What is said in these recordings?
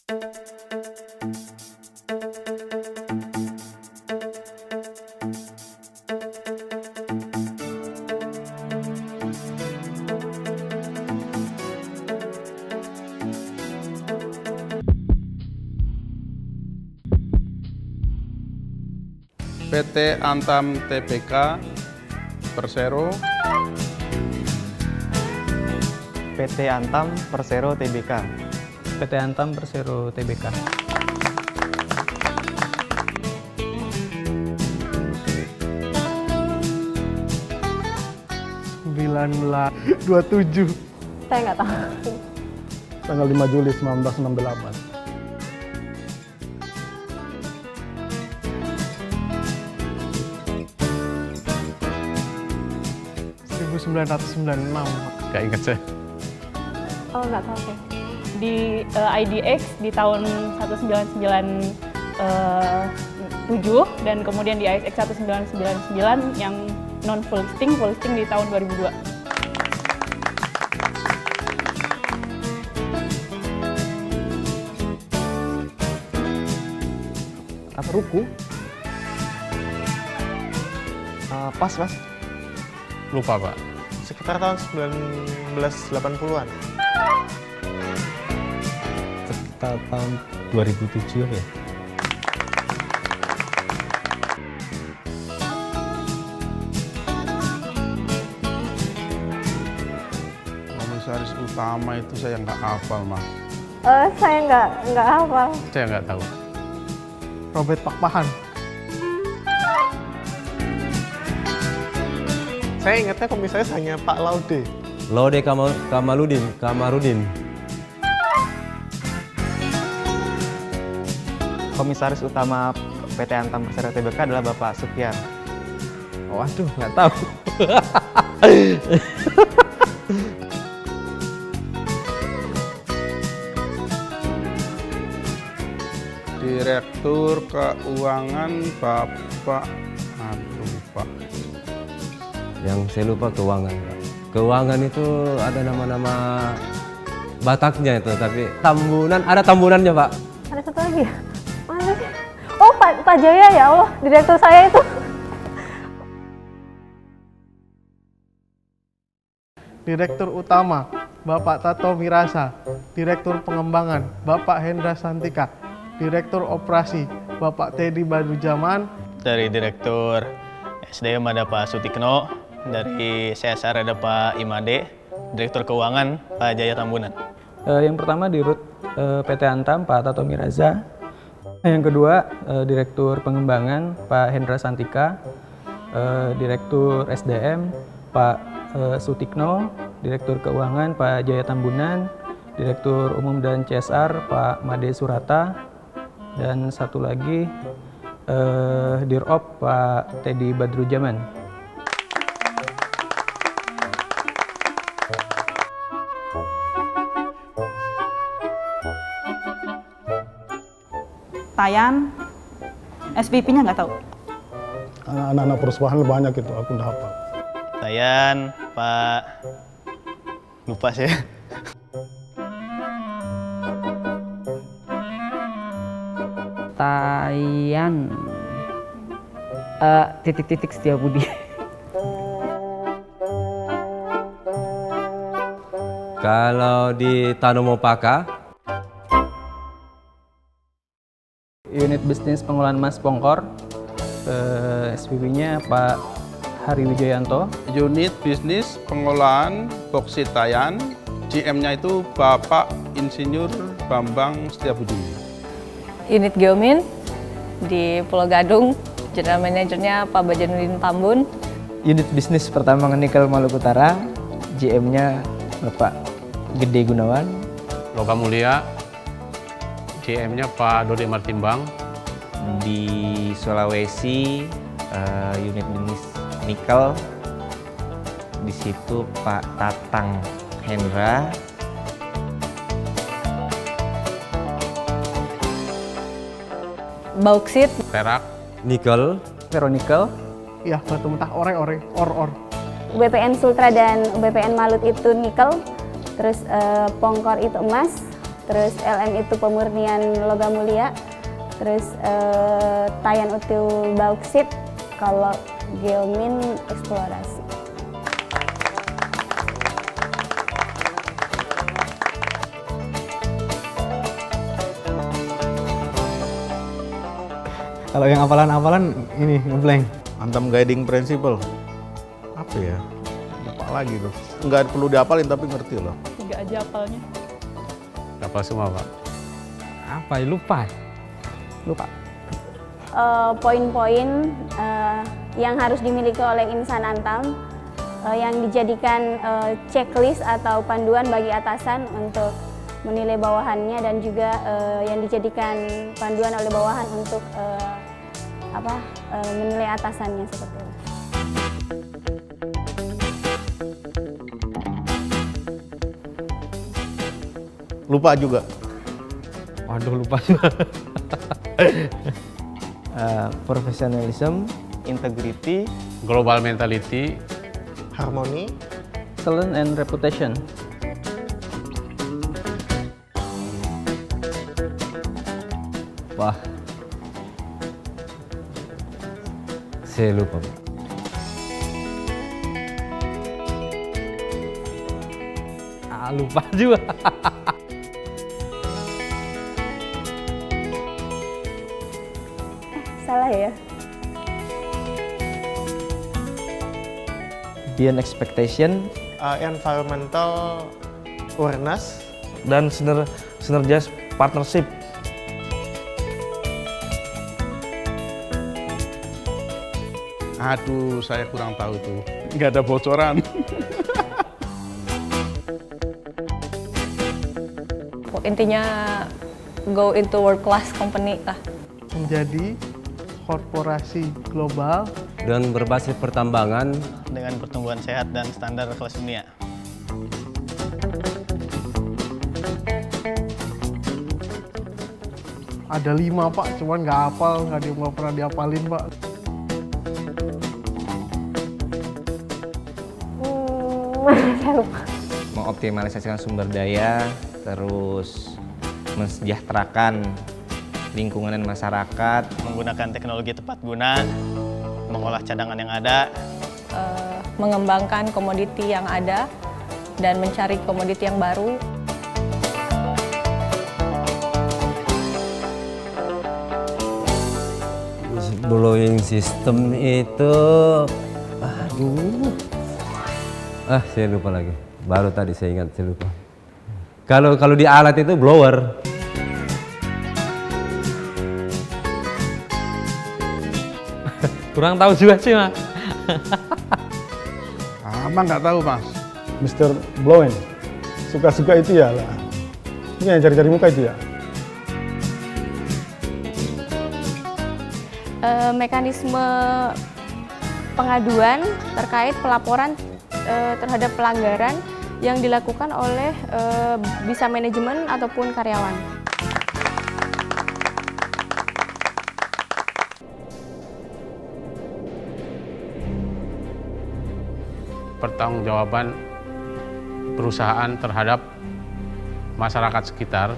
PT Antam Tbk Persero. PT Antam Persero Tbk. PT Antam Persero Tbk. (1927) Saya nggak tahu. tanggal 5 Juli 1968. (1996). Gak inget saya. Oh, nggak tahu saya. Di IDX di tahun 1997 dan kemudian di ISX 1999 yang non full listing di tahun 2002. Apa ruku? Pas. Lupa Pak. Sekitar tahun 1980-an. Sekitar tahun 2007 ya. Komisaris utama itu saya nggak hafal, Mas. Saya nggak hafal. Saya nggak tahu. Robert Pakpahan. Saya ingatnya komisaris hanya Pak Laude. Laude Kamarudin. Komisaris utama PT Antam Persero Tbk adalah Bapak Sufyan. Waduh, nggak tahu. Direktur Keuangan Bapak, lupa. Yang saya lupa keuangan, Pak. Keuangan itu ada nama-nama Bataknya itu, tapi ada tambunannya, Pak. Ada satu lagi ya? Mana sih? Oh, Pak Jaya, ya Allah, direktur saya itu. Direktur Utama Bapak Tato Mirasa. Direktur Pengembangan Bapak Hendra Santika. Direktur Operasi Bapak Teddy Badrujaman. Dari Direktur SDM ada Pak Sutikno, dari CSR ada Pak Imade, Direktur Keuangan Pak Jaya Tambunan. Yang pertama di RUT PT Antam Pak Tato Miraza. Yang kedua Direktur Pengembangan Pak Hendra Santika. Direktur SDM Pak Sutikno, Direktur Keuangan Pak Jaya Tambunan, Direktur Umum dan CSR Pak Made Surata, dan satu lagi Dirop Pak Teddy Badrujaman. Tayan, SPP-nya nggak tahu. Anak-anak perusahaan banyak itu, aku udah hafal. Tayan, Pak, lupa saya. Tayan, titik-titik Setiabudi. Kalau di Tanomopaka, Unit Bisnis Pengolahan Emas Pongkor, SPP-nya Pak Hari Wijayanto. Unit Bisnis Pengolahan Boksit Tayan, GM-nya itu Bapak Insinyur Bambang Setiabudi. Unit Geomin di Pulau Gadung, General Manajernya Pak Bajanuddin Tambun. Unit Bisnis Pertambangan Nikel Maluku Utara, GM-nya Bapak Gede Gunawan. Logam Mulia, GM-nya Pak Dodi Martimbang. Di Sulawesi, unit bisnis nikel, di situ Pak Tatang Hendra. Bauksit, Perak, Nikel, Veronikel, Iya, batu mentah ore. BPN Sultra dan BPN Malut itu nikel, terus Pongkor itu emas, terus LM itu pemurnian logam mulia, terus Tayan itu bauksit, kalau Geomin eksplorasi. Kalau yang hafalan-hafalan ini ngeblank. Antam guiding principle. Apa ya? Lupa lagi tuh. Nggak perlu dihafalin tapi ngerti loh. 3 aja hafalnya. Hafal semua, Pak. Apa ya? Lupa. Poin-poin yang harus dimiliki oleh insan Antam yang dijadikan checklist atau panduan bagi atasan untuk menilai bawahannya, dan juga yang dijadikan panduan oleh bawahan untuk menilai atasannya seperti itu. Lupa juga. Waduh, lupa juga. Professionalism, Integrity, Global mentality, Harmoni, Excellence and reputation. Wah, saya lupa. Lupa juga. Salah ya? Beyond expectation, environmental awareness, Dan synergize partnership. Aduh, saya kurang tahu tuh. Nggak ada bocoran. Intinya go into world class company lah. menjadi korporasi global Dan berbasis pertambangan dengan pertumbuhan sehat dan standar kelas dunia. ada 5 Pak, cuman nggak hafal, nggak pernah dihafalin Pak. Saya lupa. mengoptimalisasikan sumber daya, terus mensejahterakan lingkungan dan masyarakat, Menggunakan teknologi tepat guna, mengolah cadangan yang ada, Mengembangkan komoditi yang ada dan mencari komoditi yang baru. blowing system itu, saya lupa lagi. Baru tadi saya ingat, saya lupa. Kalau di alat itu blower. Kurang tahu juga sih, Mas. Abang nggak tahu, Mas. Mr. Blowen, suka-suka itu ya lah. Ini yang cari-cari muka itu ya. Mekanisme pengaduan terkait pelaporan terhadap pelanggaran yang dilakukan oleh bisa manajemen ataupun karyawan. Pertanggungjawaban perusahaan terhadap masyarakat sekitar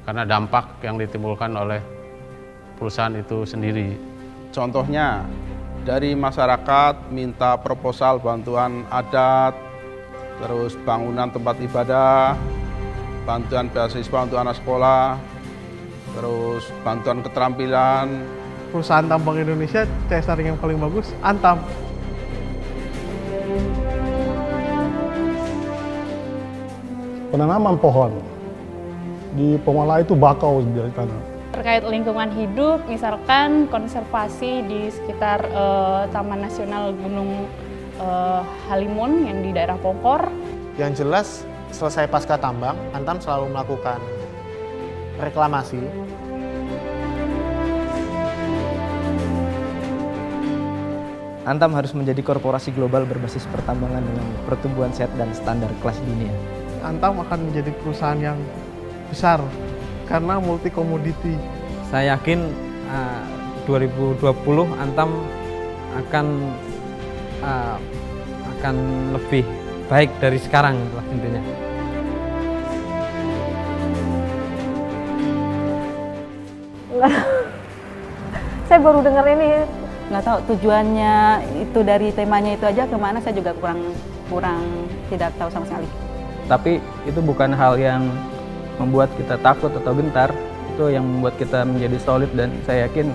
karena dampak yang ditimbulkan oleh perusahaan itu sendiri. Contohnya, dari masyarakat minta proposal bantuan adat, terus bangunan tempat ibadah, bantuan beasiswa untuk anak sekolah, terus bantuan keterampilan. Perusahaan tambang Indonesia, CSR yang paling bagus, Antam. Penanaman pohon di Pemala itu bakau di tanah. Terkait lingkungan hidup, misalkan konservasi di sekitar Taman Nasional Gunung Halimun yang di daerah Pongkor. Yang jelas, selesai pasca tambang, Antam selalu melakukan reklamasi. Antam harus menjadi korporasi global berbasis pertambangan dengan pertumbuhan sehat dan standar kelas dunia. Antam akan menjadi perusahaan yang besar karena multi komoditi. Saya yakin 2020 Antam akan lebih baik dari sekarang, intinya. Saya baru dengar ini, nggak tahu tujuannya itu dari temanya itu aja kemana, saya juga kurang tidak tahu sama sekali. Tapi itu bukan hal yang membuat kita takut atau gentar, itu yang membuat kita menjadi solid dan saya yakin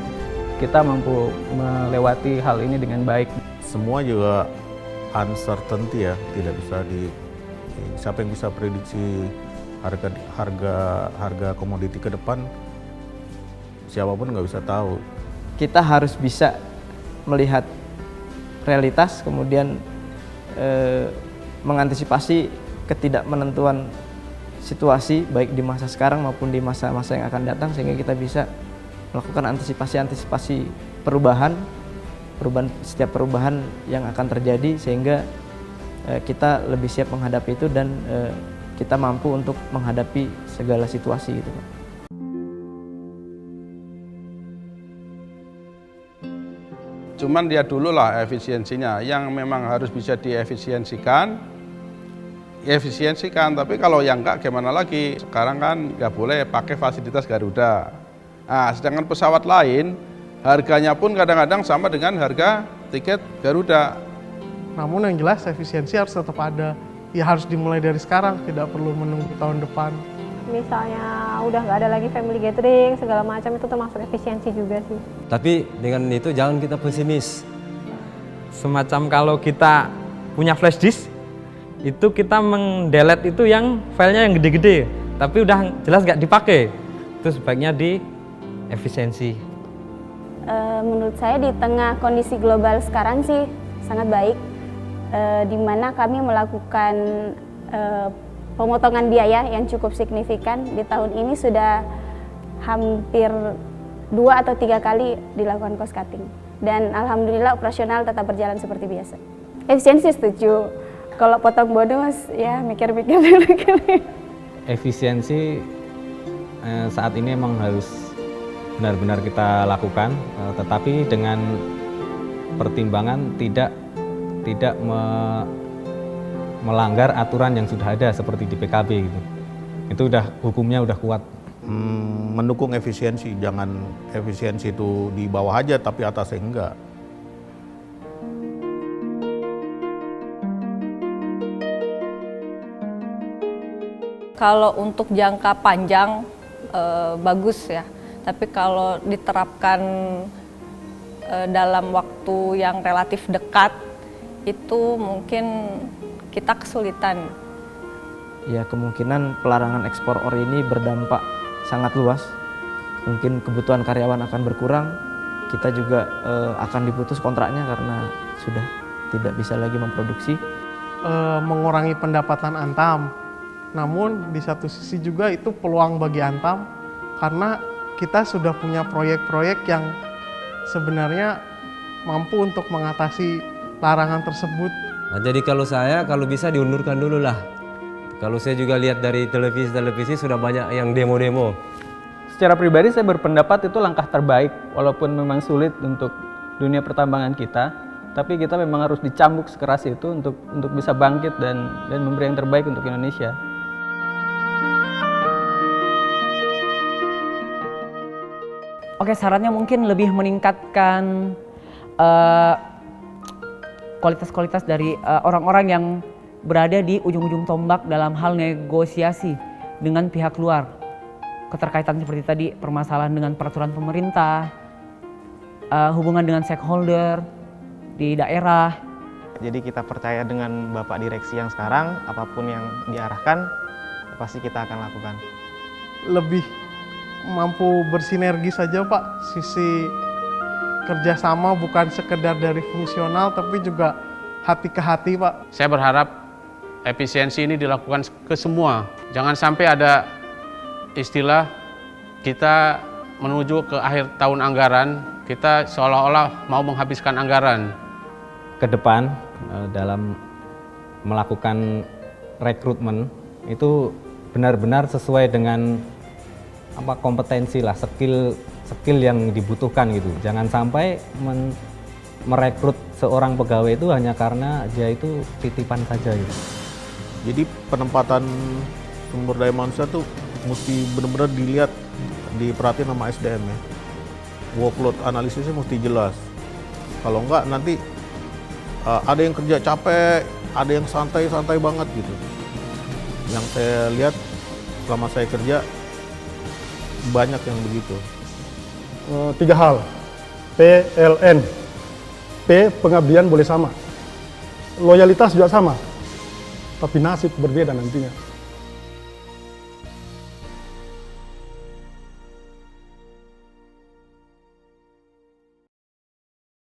kita mampu melewati hal ini dengan baik. Semua juga uncertainty ya, tidak bisa siapa yang bisa prediksi harga komoditi ke depan, siapapun nggak bisa tahu. Kita harus bisa melihat realitas, kemudian mengantisipasi ketidakmenentuan situasi baik di masa sekarang maupun di masa-masa yang akan datang, sehingga kita bisa melakukan antisipasi setiap perubahan yang akan terjadi, sehingga kita lebih siap menghadapi itu dan kita mampu untuk menghadapi segala situasi gitu, Pak. Cuman dia dulu lah efisiensinya, yang memang harus bisa diefisiensikan, tapi kalau yang enggak gimana lagi? Sekarang kan nggak boleh pakai fasilitas Garuda. Nah, sedangkan pesawat lain harganya pun kadang-kadang sama dengan harga tiket Garuda. Namun yang jelas efisiensi harus tetap ada. Ya harus dimulai dari sekarang, tidak perlu menunggu tahun depan. Misalnya udah nggak ada lagi family gathering, segala macam, itu termasuk efisiensi juga sih. Tapi dengan itu jangan kita pesimis. Semacam kalau kita punya flash disk, itu kita mendelete itu yang filenya yang gede-gede, tapi udah jelas nggak dipakai. Itu sebaiknya di efisiensi. Menurut saya di tengah kondisi global sekarang sih sangat baik, di mana kami melakukan pemotongan biaya yang cukup signifikan. Di tahun ini sudah hampir 2 atau 3 kali dilakukan cost cutting. Dan alhamdulillah operasional tetap berjalan seperti biasa. Efisiensi setuju. Kalau potong bonus ya mikir-mikir dulu kali. Efisiensi saat ini emang harus benar-benar kita lakukan, tetapi dengan pertimbangan tidak melanggar aturan yang sudah ada seperti di PKB gitu. Itu hukumnya udah kuat. Mendukung efisiensi, jangan efisiensi itu di bawah aja tapi atasnya enggak. Kalau untuk jangka panjang bagus ya, tapi kalau diterapkan dalam waktu yang relatif dekat itu mungkin kita kesulitan. Ya, kemungkinan pelarangan ekspor ori ini berdampak sangat luas. Mungkin kebutuhan karyawan akan berkurang, kita juga akan diputus kontraknya karena sudah tidak bisa lagi memproduksi. Mengurangi pendapatan Antam. Namun di satu sisi juga itu peluang bagi Antam karena kita sudah punya proyek-proyek yang sebenarnya mampu untuk mengatasi larangan tersebut. Nah, jadi kalau bisa diundurkan dulu lah. Kalau saya juga lihat dari televisi sudah banyak yang demo-demo. Secara pribadi saya berpendapat itu langkah terbaik, walaupun memang sulit untuk dunia pertambangan kita, tapi kita memang harus dicambuk sekeras itu untuk bisa bangkit dan memberi yang terbaik untuk Indonesia. Oke, sarannya mungkin lebih meningkatkan kualitas-kualitas dari orang-orang yang berada di ujung-ujung tombak dalam hal negosiasi dengan pihak luar. Keterkaitan seperti tadi, permasalahan dengan peraturan pemerintah, hubungan dengan stakeholder di daerah. Jadi kita percaya dengan Bapak Direksi yang sekarang, apapun yang diarahkan, pasti kita akan lakukan. Lebih mampu bersinergi saja Pak, sisi kerjasama bukan sekedar dari fungsional tapi juga hati ke hati Pak. Saya berharap efisiensi ini dilakukan ke semua. Jangan sampai ada istilah kita menuju ke akhir tahun anggaran, kita seolah-olah mau menghabiskan anggaran. Ke depan dalam melakukan rekrutmen itu benar-benar sesuai dengan kompetensi lah, skill yang dibutuhkan gitu. Jangan sampai merekrut seorang pegawai itu hanya karena dia itu titipan saja gitu. Jadi penempatan sumber daya manusia tuh mesti benar-benar dilihat, diperhatiin sama SDM ya. workload analisisnya mesti jelas. Kalau enggak nanti ada yang kerja capek, ada yang santai-santai banget gitu. Yang saya lihat selama saya kerja banyak yang begitu. 3 hal. PLN. P, pengabdian boleh sama. Loyalitas juga sama. Tapi nasib berbeda nantinya.